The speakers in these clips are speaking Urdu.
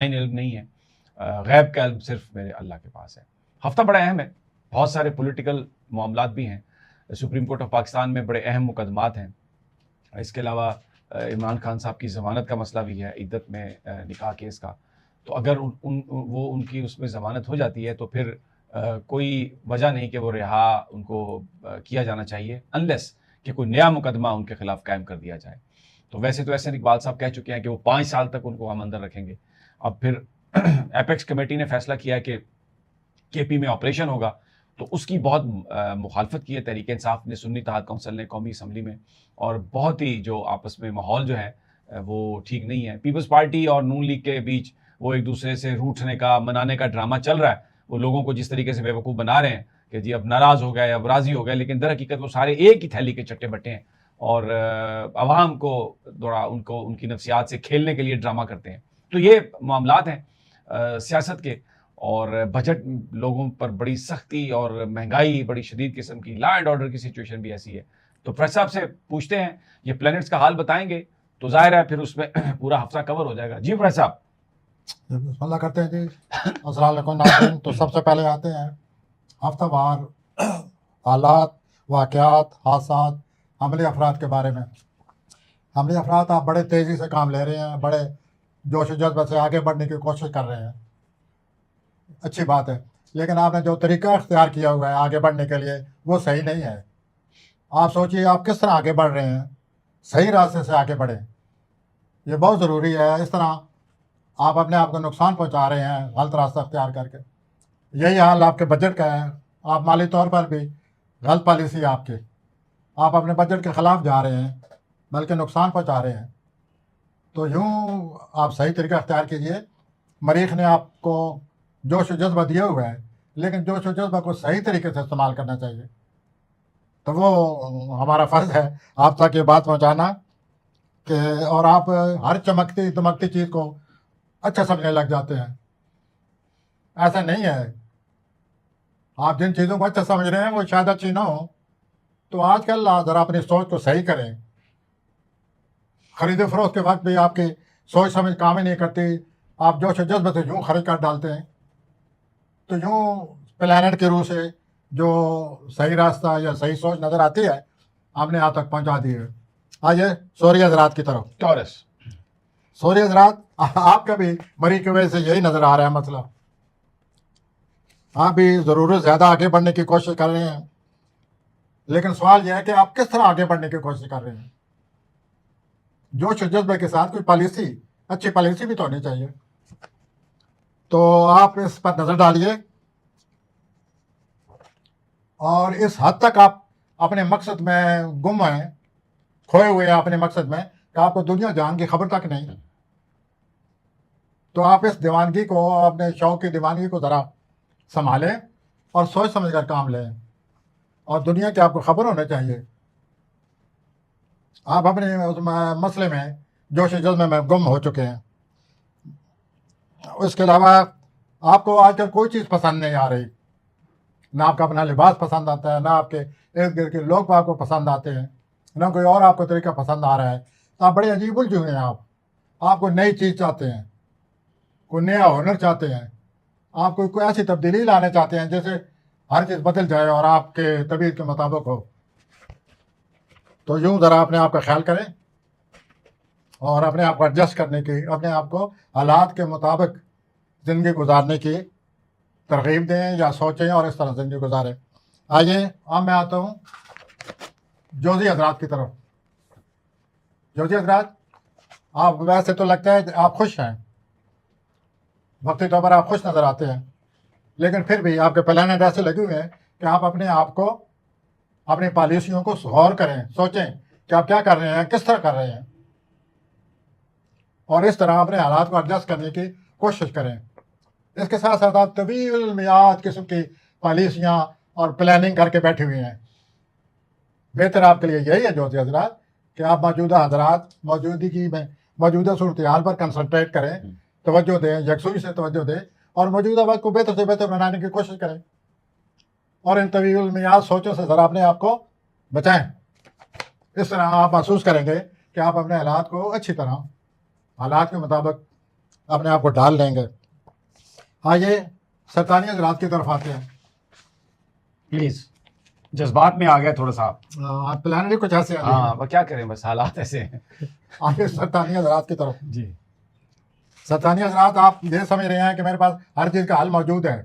علم نہیں ہے، غیب کا علم صرف میرے اللہ کے پاس ہے۔ ہفتہ بڑا اہم ہے، بہت سارے پولیٹیکل معاملات بھی ہیں، سپریم کورٹ آف پاکستان میں بڑے اہم مقدمات ہیں، اس کے علاوہ عمران خان صاحب کی ضمانت کا مسئلہ بھی ہے، عدت میں نکاح کیس کا، تو اگر ان کی اس میں ضمانت ہو جاتی ہے تو پھر کوئی وجہ نہیں کہ وہ رہا ان کو کیا جانا چاہیے، انلیس کہ کوئی نیا مقدمہ ان کے خلاف قائم کر دیا جائے۔ تو ویسے تو احسن اقبال صاحب کہہ چکے ہیں کہ وہ 5 سال تک ان کو ہم اندر رکھیں گے۔ اب پھر ایپیکس کمیٹی نے فیصلہ کیا کہ کے پی میں آپریشن ہوگا، تو اس کی بہت مخالفت کی ہے تحریک انصاف نے، سنی اتحاد کونسل نے قومی اسمبلی میں، اور بہت ہی جو آپس میں ماحول جو ہے وہ ٹھیک نہیں ہے۔ پیپلز پارٹی اور نون لیگ کے بیچ وہ ایک دوسرے سے روٹھنے کا منانے کا ڈرامہ چل رہا ہے، وہ لوگوں کو جس طریقے سے بیوقوف بنا رہے ہیں کہ جی اب ناراض ہو گئے، اب راضی ہو گئے، لیکن در حقیقت وہ سارے ایک ہی تھیلی کے چٹے بٹے ہیں، اور عوام کو تھوڑا ان کی نفسیات سے کھیلنے کے لیے ڈرامہ کرتے ہیں۔ تو یہ معاملات ہیں سیاست کے، اور بجٹ لوگوں پر بڑی سختی اور مہنگائی بڑی شدید قسم کی، لا اینڈ آرڈر کی سچویشن بھی ایسی ہے۔ تو پریس صاحب سے پوچھتے ہیں، یہ پلینٹس کا حال بتائیں گے تو ظاہر ہے پھر اس میں پورا ہفتہ کور ہو جائے گا۔ جی پریس صاحب بسم اللہ کرتے ہیں جی۔ السلام علیکم ناظرین۔ تو سب سے پہلے آتے ہیں ہفتہ وار حالات، واقعات، حادثات، عملی افراد کے بارے میں۔ عملی افراد آپ بڑے تیزی سے کام لے رہے ہیں، بڑے جوش و جذبے سے آگے بڑھنے کی کوشش کر رہے ہیں، اچھی بات ہے، لیکن آپ نے جو طریقہ اختیار کیا ہوا ہے آگے بڑھنے کے لیے وہ صحیح نہیں ہے۔ آپ سوچیے آپ کس طرح آگے بڑھ رہے ہیں، صحیح راستے سے آگے بڑھیں، یہ بہت ضروری ہے۔ اس طرح آپ اپنے آپ کو نقصان پہنچا رہے ہیں غلط راستہ اختیار کر کے۔ یہی حال آپ کے بجٹ کا ہے، آپ مالی طور پر بھی غلط پالیسی آپ کی، آپ اپنے بجٹ کے خلاف جا رہے ہیں بلکہ نقصان پہنچا رہے ہیں۔ تو یوں آپ صحیح طریقہ اختیار کیجئے۔ مریخ نے آپ کو جوش و جذبہ دیا ہوا ہے، لیکن جوش و جذبہ کو صحیح طریقے سے استعمال کرنا چاہیے۔ تو وہ ہمارا فرض ہے آپ تک یہ بات پہنچانا کہ، اور آپ ہر چمکتی دمکتی چیز کو اچھا سمجھنے لگ جاتے ہیں، ایسا نہیں ہے۔ آپ جن چیزوں کو اچھا سمجھ رہے ہیں وہ شاید اچھی نہ ہو، تو آج کل ذرا اپنی سوچ کو صحیح کریں۔ خرید و فروخت کے وقت بھی آپ کی سوچ سمجھ کام ہی نہیں کرتی، آپ جوش و جذبے سے یوں خرید کر ڈالتے ہیں۔ تو یوں پلانٹ کے روح سے جو صحیح راستہ یا صحیح سوچ نظر آتی ہے ہم نے آپ تک پہنچا دی ہے۔ آئیے سوری حضرات کی طرف۔ ٹورس سوری حضرات، آپ کا بھی مریخ کی وجہ سے یہی نظر آ رہا ہے مسئلہ، آپ بھی ضرورت زیادہ آگے بڑھنے کی کوشش کر رہے ہیں، لیکن سوال یہ ہے کہ آپ کس طرح آگے بڑھنے کی کوشش کر رہے ہیں۔ جوش و جذبے کے ساتھ کوئی پالیسی، اچھی پالیسی بھی تو ہونی چاہیے۔ تو آپ اس پر نظر ڈالیے، اور اس حد تک آپ اپنے مقصد میں گم ہیں، کھوئے ہوئے ہیں اپنے مقصد میں، کہ آپ کو دنیا جہان کی خبر تک نہیں۔ تو آپ اس دیوانگی کو، اپنے شوق کی دیوانگی کو ذرا سنبھالیں اور سوچ سمجھ کر کام لیں، اور دنیا کی آپ کو خبر ہونا چاہیے۔ آپ اپنے اس مسئلے میں جوش و جذبے میں گم ہو چکے ہیں۔ اس کے علاوہ آپ کو آج کل کوئی چیز پسند نہیں آ رہی، نہ آپ کا اپنا لباس پسند آتا ہے، نہ آپ کے ارد گرد کے لوگ آپ کو پسند آتے ہیں، نہ کوئی اور آپ کو طریقہ پسند آ رہا ہے۔ آپ بڑے عجیب الجھے ہیں، آپ کو نئی چیز چاہتے ہیں، کوئی نیا ہنر چاہتے ہیں، آپ کوئی ایسی تبدیلی لانا چاہتے ہیں جیسے ہر چیز بدل جائے اور آپ کے طبیعت کے مطابق ہو۔ تو یوں ذرا اپنے آپ کا خیال کریں اور اپنے آپ کو ایڈجسٹ کرنے کی، اپنے آپ کو حالات کے مطابق زندگی گزارنے کی ترغیب دیں یا سوچیں اور اس طرح زندگی گزاریں۔ آئیے اب میں آتا ہوں جوزی حضرات کی طرف۔ جوزی حضرات، آپ ویسے تو لگتا ہے آپ خوش ہیں، وقتی طور پر آپ خوش نظر آتے ہیں، لیکن پھر بھی آپ کے پلانٹ ایسے لگے ہوئے ہیں کہ آپ اپنے آپ کو، اپنی پالیسیوں کو غور کریں، سوچیں کہ آپ کیا کر رہے ہیں، کس طرح کر رہے ہیں، اور اس طرح اپنے حالات کو ایڈجسٹ کرنے کی کوشش کریں۔ اس کے ساتھ ساتھ آپ طویل المیعاد قسم کی پالیسیاں اور پلاننگ کر کے بیٹھے ہوئے ہیں۔ بہتر آپ کے لیے یہی ہے جوزی حضرات کہ آپ موجودہ حضرات موجودگی میں موجودہ صورتحال پر کنسنٹریٹ کریں، توجہ دیں، یکسوئی سے توجہ دیں، اور موجودہ وقت کو بہتر سے بہتر بنانے کی کوشش کریں، اور ان طویل المیعاد سوچوں سے ذرا اپنے آپ کو بچائیں۔ اس طرح آپ محسوس کریں گے کہ آپ اپنے حالات کو اچھی طرح، حالات کے مطابق اپنے آپ کو ڈال لیں گے. آئیے سرطانی حضرات کی طرف آتے ہیں. پلیز جذبات میں آ گیا تھوڑا سا. آپ پلان بھی کچھ ایسے ہاں وہ کیا کریں بس حالات ایسے ہیں. آگے سرطانی حضرات کی طرف. جی سرطانی حضرات آپ یہ سمجھ رہے ہیں کہ میرے پاس ہر چیز کا حل موجود ہے.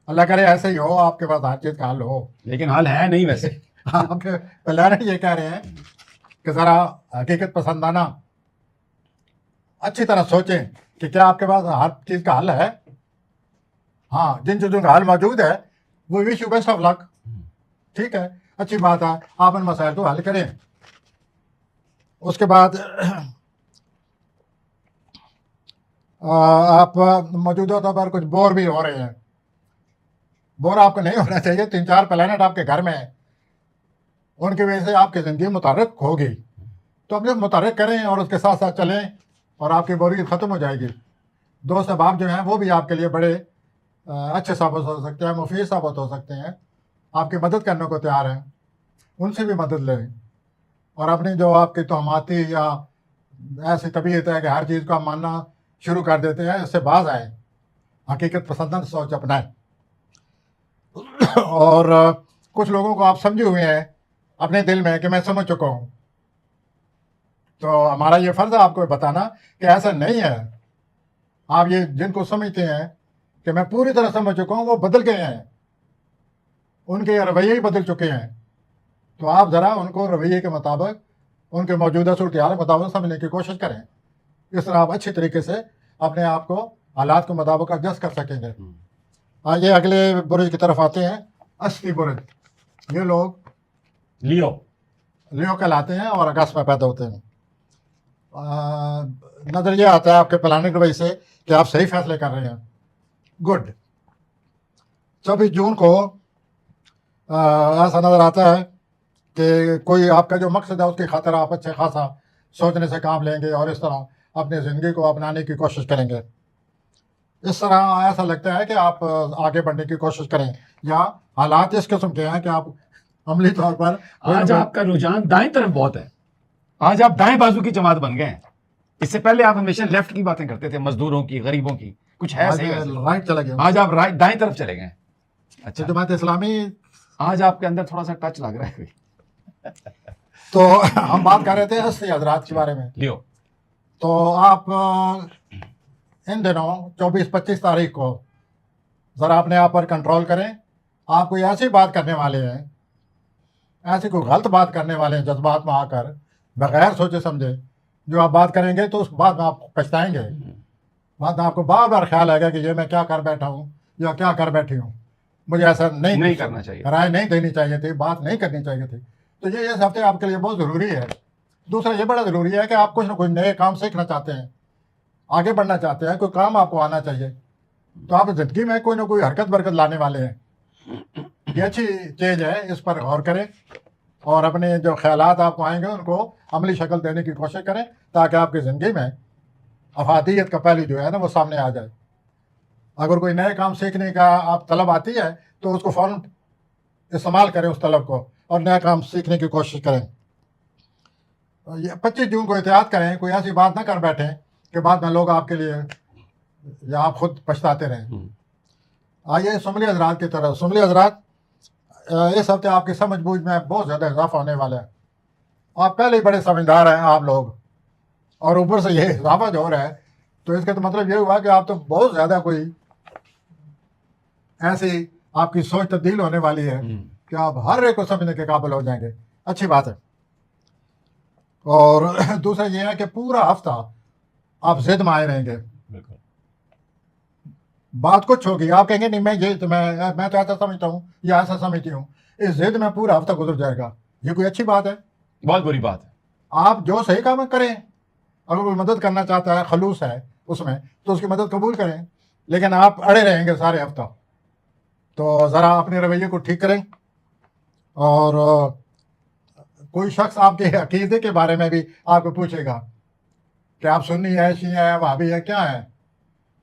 اللہ کرے ایسے ہی ہو, آپ کے پاس ہر چیز کا حل ہو, لیکن حل ہے نہیں ویسے. آپ کے پلان یہ کہہ رہے ہیں کہ ذرا حقیقت پسندانہ اچھی طرح سوچیں کہ کیا آپ کے پاس ہر چیز کا حل ہے. ہاں جن چیزوں کا حل موجود ہے وہ وش یو بیسٹ آف لک. ٹھیک ہے, اچھی بات ہے, آپ ان مسائل کو حل کریں. اس کے بعد آپ موجودہ طور پر کچھ بور بھی ہو رہے ہیں. بور آپ کو نہیں ہونا چاہیے. 3-4 پلانٹ آپ کے گھر میں ہیں, ان کی وجہ سے آپ کی زندگی متحرک ہوگی. تو اپنے متحرک کریں اور اس کے ساتھ ساتھ چلیں اور آپ کی بوریت ختم ہو جائے گی. دوست احباب جو ہیں وہ بھی آپ کے لیے بڑے اچھے ثابت ہو سکتے ہیں, مفید ثابت ہو سکتے ہیں, آپ کی مدد کرنے کو تیار ہیں. ان سے بھی مدد لیں اور اپنی جو آپ کی توہماتی یا ایسی طبیعت ہے کہ ہر چیز کو آپ ماننا شروع کر دیتے ہیں, اس سے باز آئیں. حقیقت پسندانہ سوچ اپنائیں. اور کچھ لوگوں کو آپ سمجھے ہوئے ہیں اپنے دل میں کہ میں سمجھ چکا ہوں, تو ہمارا یہ فرض ہے آپ کو بتانا کہ ایسا نہیں ہے. آپ یہ جن کو سمجھتے ہیں کہ میں پوری طرح سمجھ چکا ہوں, وہ بدل گئے ہیں, ان کے رویے ہی بدل چکے ہیں. تو آپ ذرا ان کو رویے کے مطابق, ان کے موجودہ صورتحال کے مطابق سمجھنے کی کوشش کریں. اس طرح آپ اچھی طریقے سے اپنے آپ کو حالات کے مطابق ایڈجسٹ کر سکیں گے. آئیے اگلے برج کی طرف آتے ہیں. اصلی برج, یہ لوگ لیو کہلاتے ہیں اور اگست میں پیدا ہوتے ہیں. نظر یہ آتا ہے آپ کے پلانٹ وجہ سے کہ آپ صحیح فیصلے کر رہے ہیں. گڈ. 24 جون کو ایسا نظر آتا ہے کہ کوئی آپ کا جو مقصد ہے اس کی خاطر آپ اچھے خاصا سوچنے سے کام لیں گے اور اس طرح اپنی زندگی کو اپنانے کی کوشش کریں گے. اس طرح ایسا لگتا ہے کہ آپ آگے بڑھنے کی کوشش کریں, یا حالات اس قسم کے ہیں کہ آپ عملی طور پر. آج آپ کا رجحان دائیں طرف بہت ہے. آج آپ دائیں بازو کی جماعت بن گئے ہیں. اس سے پہلے آپ ہمیشہ لیفٹ کی باتیں کرتے تھے, مزدوروں کی, غریبوں کی. کچھ ہے صحیح رائٹ چلے گئے. آج آپ دائیں طرف چلے گئے. اچھا, جماعت اسلامی آج آپ کے اندر تھوڑا سا ٹچ لگ رہا ہے. تو ہم بات کر رہے تھے اصلی حضرات کے بارے میں. لیو, تو آپ ان دنوں 24-25 تاریخ کو ذرا اپنے آپ پر کنٹرول کریں. آپ کوئی ایسی بات کرنے والے ہیں, ایسی کوئی غلط بات کرنے والے ہیں جذبات میں آ کر, بغیر سوچے سمجھے جو آپ بات کریں گے تو اس بعد میں آپ پچھتائیں گے. بعد میں آپ کو بار بار خیال آئے گا کہ یہ میں کیا کر بیٹھا ہوں یا کیا کر بیٹھی ہوں, مجھے ایسا نہیں کرنا چاہیے, رائے نہیں دینی چاہیے تھی, بات نہیں کرنی چاہیے تھی. تو یہ اس ہفتے آپ کے لیے بہت ضروری ہے. دوسرا یہ بڑا ضروری ہے کہ آپ کچھ نہ کچھ نئے کام سیکھنا چاہتے ہیں, آگے بڑھنا چاہتے ہیں, کوئی کام آپ کو آنا چاہیے. تو آپ زندگی میں کوئی نہ کوئی حرکت برکت لانے والے ہیں. یہ اچھی چیز ہے, اس پر غور کریں اور اپنے جو خیالات آپ کو آئیں گے ان کو عملی شکل دینے کی کوشش کریں, تاکہ آپ کی زندگی میں افادیت کا پہلو جو ہے نا وہ سامنے آ جائے. اگر کوئی نئے کام سیکھنے کا آپ طلب آتی ہے تو اس کو فوراً استعمال کریں اس طلب کو, اور نیا کام سیکھنے کی کوشش کریں. 25 جون کو احتیاط کریں, کوئی ایسی بات نہ کر بیٹھیں کہ بعد میں لوگ آپ کے لیے یا آپ خود پچھتاتے رہیں. آئیے سملی حضرات کی طرف. سملی حضرات, اس ہفتے آپ کی سمجھ بوجھ میں بہت زیادہ اضافہ ہونے والا ہے. آپ پہلے ہی بڑے سمجھدار ہیں آپ لوگ, اور اوپر سے یہ اضافہ جو ہو رہا ہے تو اس کا تو مطلب یہ ہوا کہ آپ تو بہت زیادہ کوئی ایسی آپ کی سوچ تبدیل ہونے والی ہے کہ آپ ہر ایک کو سمجھنے کے قابل ہو جائیں گے. اچھی بات ہے. اور دوسرا یہ ہے کہ پورا ہفتہ آپ ضد میں آئے رہیں گے. بات کچھ ہوگی, آپ کہیں گے نہیں میں تو ایسا سمجھتا ہوں یا ایسا سمجھتی ہوں. اس ضد میں پورا ہفتہ گزر جائے گا. یہ کوئی اچھی بات ہے؟ بہت بری بات ہے. آپ جو صحیح کام کریں, اگر کوئی مدد کرنا چاہتا ہے, خلوص ہے اس میں, تو اس کی مدد قبول کریں. لیکن آپ اڑے رہیں گے سارے ہفتہ. تو ذرا اپنے رویے کو ٹھیک کریں. اور کوئی شخص آپ کے عقیدے کے بارے میں بھی آپ کو پوچھے گا کہ آپ سنی ہے, شیعہ ہے, وہابی ہے, کیا ہے,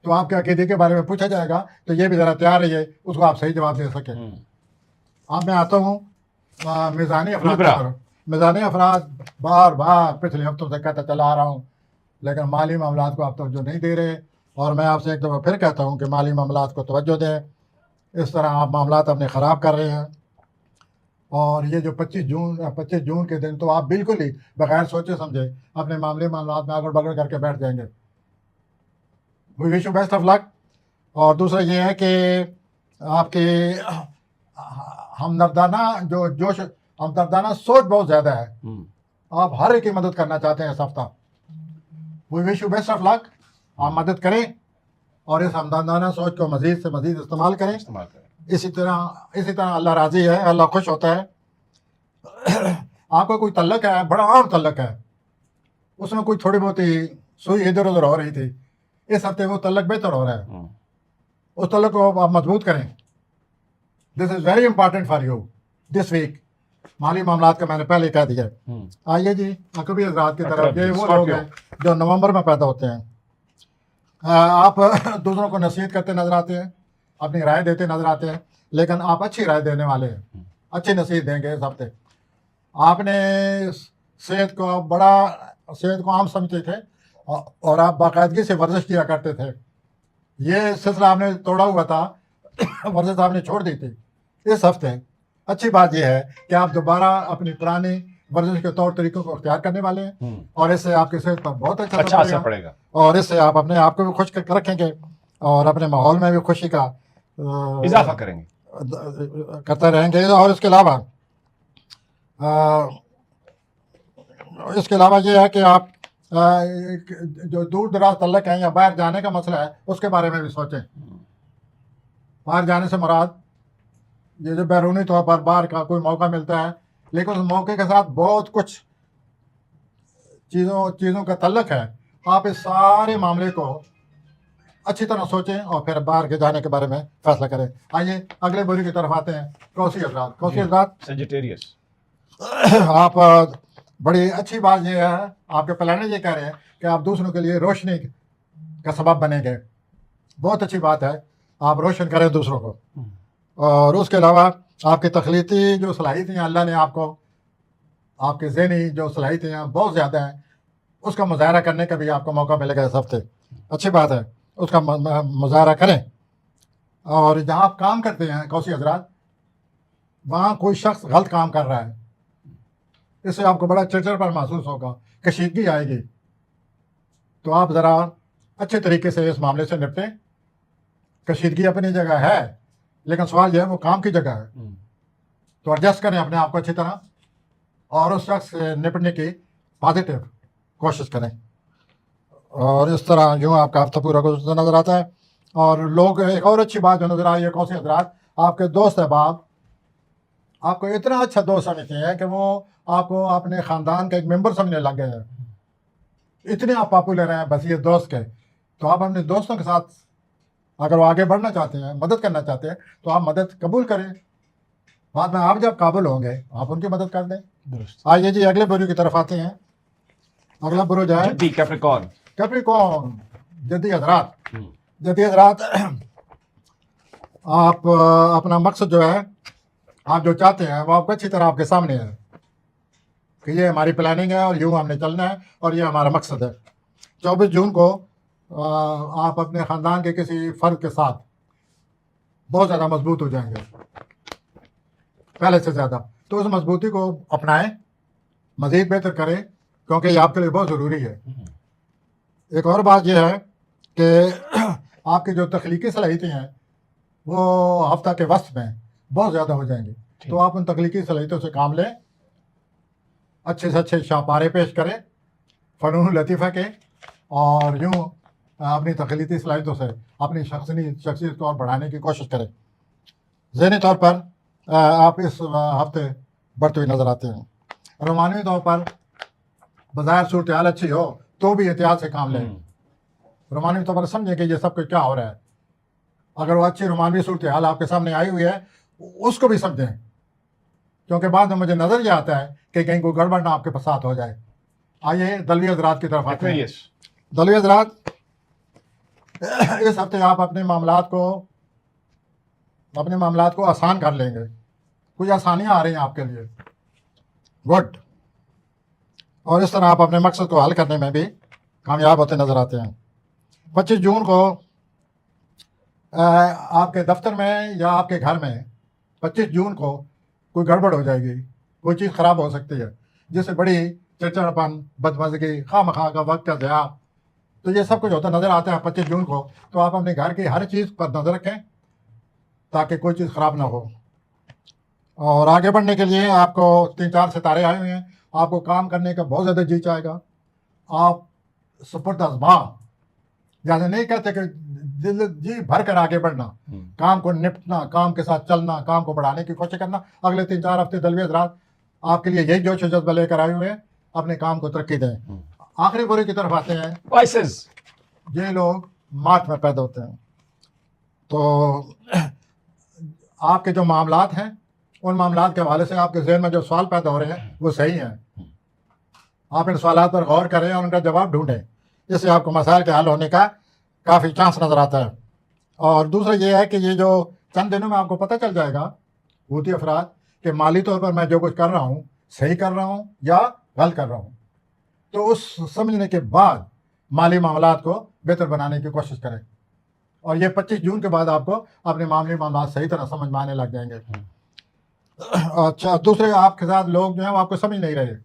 تو آپ کے عقیدے کے بارے میں پوچھا جائے گا. تو یہ بھی ذرا تیار رہیے اس کو آپ صحیح جواب دے سکیں. اب میں آتا ہوں میزانی افراد کی طرف. میزانی افراد بار بار پچھلے ہفتوں سے کہتا چلا آ رہا ہوں لیکن مالی معاملات کو آپ توجہ نہیں دے رہے، اور میں آپ سے ایک دفعہ پھر کہتا ہوں کہ مالی معاملات کو توجہ دیں، اس طرح آپ معاملات اپنے خراب کر رہے ہیں۔ اور یہ جو 25 جون کے دن تو آپ بالکل ہی بغیر سوچے سمجھے اپنے معاملات میں اگڑ بگڑ کر کے بیٹھ جائیں گے۔ وی وش یو بیسٹ آف لک۔ اور دوسرا یہ ہے کہ آپ کی ہمدردانہ سوچ بہت زیادہ ہے، آپ ہر ایک کی مدد کرنا چاہتے ہیں اس ہفتہ۔ وی وش یو بیسٹ آف لک، آپ مدد کریں اور اس ہمدردانہ سوچ کو مزید سے مزید استعمال کریں۔ اسی طرح اللہ راضی ہے، اللہ خوش ہوتا ہے۔ آپ کا کوئی تعلق ہے، بڑا عام تعلق ہے، اس میں کوئی تھوڑی بہت ہی سوئی ادھر ادھر ہو رہی تھی، اس ہفتے وہ تعلق بہتر ہو رہا ہے، اس تعلق کو آپ مضبوط کریں۔ This is very important for you this week. مالی معاملات کا میں نے پہلے کہہ دیا۔ آئیے جی اقربی حضرات کی طرف، یہ وہ لوگ ہیں جو نومبر میں پیدا ہوتے ہیں۔ آپ دوسروں کو نصیحت کرتے نظر آتے ہیں، اپنی رائے دیتے نظر آتے ہیں، لیکن آپ اچھی رائے دینے والے ہیں، اچھی نصیحت دیں گے اس ہفتے۔ آپ نے صحت کو عام سمجھتے تھے اور آپ باقاعدگی سے ورزش کیا کرتے تھے، یہ سلسلہ آپ نے توڑا ہوا تھا، ورزش آپ نے چھوڑ دی تھی۔ اس ہفتے اچھی بات یہ ہے کہ آپ دوبارہ اپنی پرانی ورزش کے طور طریقوں کو اختیار کرنے والے ہیں، اور اس سے آپ کی صحت پر بہت اچھا اثر پڑے گا، اور اس سے آپ اپنے آپ کو بھی خوش رکھیں گے اور اپنے ماحول میں بھی خوشی کا اضافہ کریں گے، کرتے رہیں گے۔ اور اس کے علاوہ یہ ہے کہ آپ جو دور دراز تعلق ہیں یا باہر جانے کا مسئلہ ہے اس کے بارے میں بھی سوچیں۔ باہر جانے سے مراد یہ جو بیرونی طور پر باہر کا کوئی موقع ملتا ہے، لیکن اس موقع کے ساتھ بہت کچھ چیزوں کا تعلق ہے۔ آپ اس سارے معاملے کو اچھی طرح سوچیں اور پھر باہر کے جانے کے بارے میں فیصلہ کریں۔ آئیے اگلے بوری کی طرف آتے ہیں۔ کوسی حضرات سیجیٹیریس، آپ بڑی اچھی بات یہ ہے، آپ کے پلانر یہ کہہ رہے ہیں کہ آپ دوسروں کے لیے روشنی کا سبب بنیں گے، بہت اچھی بات ہے، آپ روشن کریں دوسروں کو۔ اور اس کے علاوہ آپ کی تخلیقی جو صلاحیتیں ہیں، اللہ نے آپ کو، آپ کے ذہنی جو صلاحیتیں ہیں بہت زیادہ ہیں، اس کا مظاہرہ کرنے کا بھی آپ کو موقع ملے گا اس ہفتے۔ اچھی بات ہے، اس کا مظاہرہ کریں۔ اور جہاں آپ کام کرتے ہیں کوسی حضرات، وہاں کوئی شخص غلط کام کر رہا ہے، اس سے آپ کو بڑا چڑچڑ پر محسوس ہوگا، کشیدگی آئے گی، تو آپ ذرا اچھے طریقے سے اس معاملے سے نپٹیں۔ کشیدگی اپنی جگہ ہے، لیکن سوال یہ ہے وہ کام کی جگہ ہے، تو ایڈجسٹ کریں اپنے آپ کو اچھی طرح اور اس شخص سے نپٹنے کی پازیٹیو کوشش کریں۔ اور اس طرح یوں آپ کا ہفتہ پورا گزرتا نظر آتا ہے۔ اور لوگ، ایک اور اچھی بات جو نظر آئی ہے کوسی حضرات، آپ کے دوست احباب آپ کو اتنا اچھا دوست سمجھتے ہیں کہ وہ آپ کو اپنے خاندان کا ایک ممبر سمجھنے لگ گئے ہیں، اتنے آپ پاپولر ہیں بس یہ دوست کے۔ تو آپ اپنے دوستوں کے ساتھ اگر وہ آگے بڑھنا چاہتے ہیں، مدد کرنا چاہتے ہیں، تو آپ مدد قبول کریں، بعد میں آپ جب قابل ہوں گے آپ ان کی مدد کر دیں۔ آئیے جی اگلے بروج کی طرف آتے ہیں۔ اگلا بروج ہے کیپریکارن، جدی حضرات آپ اپنا مقصد جو ہے، آپ جو چاہتے ہیں وہ آپ کو اچھی طرح آپ کے سامنے ہے کہ یہ ہماری پلاننگ ہے اور یوں ہم نے چلنا ہے اور یہ ہمارا مقصد ہے۔ 24 جون کو آپ اپنے خاندان کے کسی فرد کے ساتھ بہت زیادہ مضبوط ہو جائیں گے، پہلے سے زیادہ، تو اس مضبوطی کو اپنائیں، مزید بہتر کریں، کیونکہ یہ آپ کے لیے بہت ضروری ہے۔ ایک اور بات یہ ہے کہ آپ کی جو تخلیقی صلاحیتیں ہیں وہ ہفتہ کے وسط میں بہت زیادہ ہو جائیں گی، تو آپ ان تخلیقی صلاحیتوں سے کام لیں، اچھے سے اچھے شاہپارے پیش کریں فنون لطیفہ کے، اور یوں اپنی تخلیقی صلاحیتوں سے اپنی شخصیت کو اور بڑھانے کی کوشش کریں۔ ذہنی طور پر آپ اس ہفتے بڑھتے ہوئے نظر آتے ہیں۔ رومانوی طور پر بظاہر صورتحال اچھی ہو تو بھی احتیاط سے کام لیں، رومانوی طور پر سمجھیں کہ یہ سب کچھ کیا ہو رہا ہے۔ اگر وہ اچھی رومانوی صورتحال آپ کے سامنے آئی ہوئی ہے اس کو بھی سمجھیں، کیونکہ بعد میں مجھے نظر یہ آتا ہے کہ کہیں کوئی گڑبڑ نہ آپ کے ساتھ ہو جائے۔ آئیے دلوی حضرات کی طرف آتے ہیں۔ دلوی حضرات، اس ہفتے آپ اپنے معاملات کو آسان کر لیں گے، کچھ آسانیاں آ رہی ہیں آپ کے لیے، گڈ۔ اور اس طرح آپ اپنے مقصد کو حل کرنے میں بھی کامیاب ہوتے نظر آتے ہیں۔ 25 جون کو آپ کے دفتر میں یا آپ کے گھر میں 25 جون کو کوئی گڑبڑ ہو جائے گی، کوئی چیز خراب ہو سکتی ہے، جس سے بڑی چڑچڑاپن، بدمزگی، خواہ مخواہ کا وقت کا ضیاع، تو یہ سب کچھ ہوتا نظر آتا ہے 25 جون کو۔ تو آپ اپنے گھر کی ہر چیز پر نظر رکھیں تاکہ کوئی چیز خراب نہ ہو۔ اور آگے بڑھنے کے لیے آپ کو 3-4 ستارے آئے ہوئے ہیں، آپ کو کام کرنے کا بہت زیادہ جی چاہے گا، آپ سپرد ازما، جیسے نہیں کہتے کہ دل جی بھر کر آگے بڑھنا، کام کو نپٹنا، کام کے ساتھ چلنا، کام کو بڑھانے کی کوشش کرنا۔ اگلے 3-4 ہفتے دلوی حضرات آپ کے لیے یہی جوش و جذبہ لے کر آئے ہوئے ہیں، اپنے کام کو ترقی دیں۔ آخری بری کی طرف آتے ہیں، وائسز یہ لوگ مارچ میں پیدا ہوتے ہیں، تو آپ کے جو معاملات ہیں ان معاملات کے حوالے سے آپ کے ذہن میں جو سوال پیدا ہو رہے ہیں وہ صحیح ہیں، آپ ان سوالات پر غور کریں اور ان کا جواب ڈھونڈیں، اس سے آپ کو مسائل کے حل ہونے کا کافی چانس نظر آتا ہے۔ اور دوسرا یہ ہے کہ یہ جو چند دنوں میں آپ کو پتہ چل جائے گا حوثی افراد کہ مالی طور پر میں جو کچھ کر رہا ہوں صحیح کر رہا ہوں یا غلط کر رہا ہوں، تو اس سمجھنے کے بعد مالی معاملات کو بہتر بنانے کی کوشش کریں، اور یہ 25 جون کے بعد آپ کو اپنے معاملے معاملات صحیح طرح سمجھ میں آنے لگ جائیں گے۔ اچھا، دوسرے آپ کے ساتھ لوگ جو ہیں وہ آپ کو سمجھ نہیں رہے،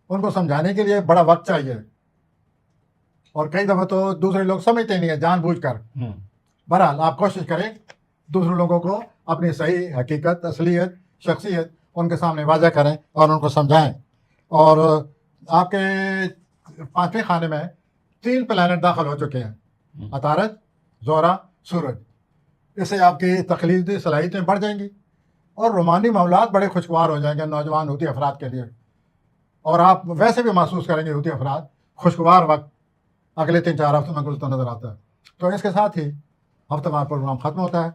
ان کو سمجھانے کے لیے بڑا وقت چاہیے، اور کئی دفعہ تو دوسرے لوگ سمجھتے نہیں ہیں جان بوجھ کر۔ بہرحال آپ کوشش کریں دوسرے لوگوں کو اپنی صحیح حقیقت، اصلیت، شخصیت ان کے سامنے واضح کریں اور ان کو سمجھائیں۔ اور آپ کے 5ویں خانے میں 3 پلانٹ داخل ہو چکے ہیں، عطارد، زہرہ، سورج۔ اس سے آپ کی تخلیقی صلاحیتیں بڑھ جائیں گی اور رومانی معاملات بڑے خوشگوار ہو جائیں گے نوجوان حوثی افراد کے لیے، اور آپ ویسے بھی محسوس کریں گے حوثی افراد خوشگوار وقت اگلے 3-4 ہفتوں میں گزرتا نظر آتا ہے۔ تو اس کے ساتھ ہی ہفتہ وار پروگرام ختم ہوتا ہے۔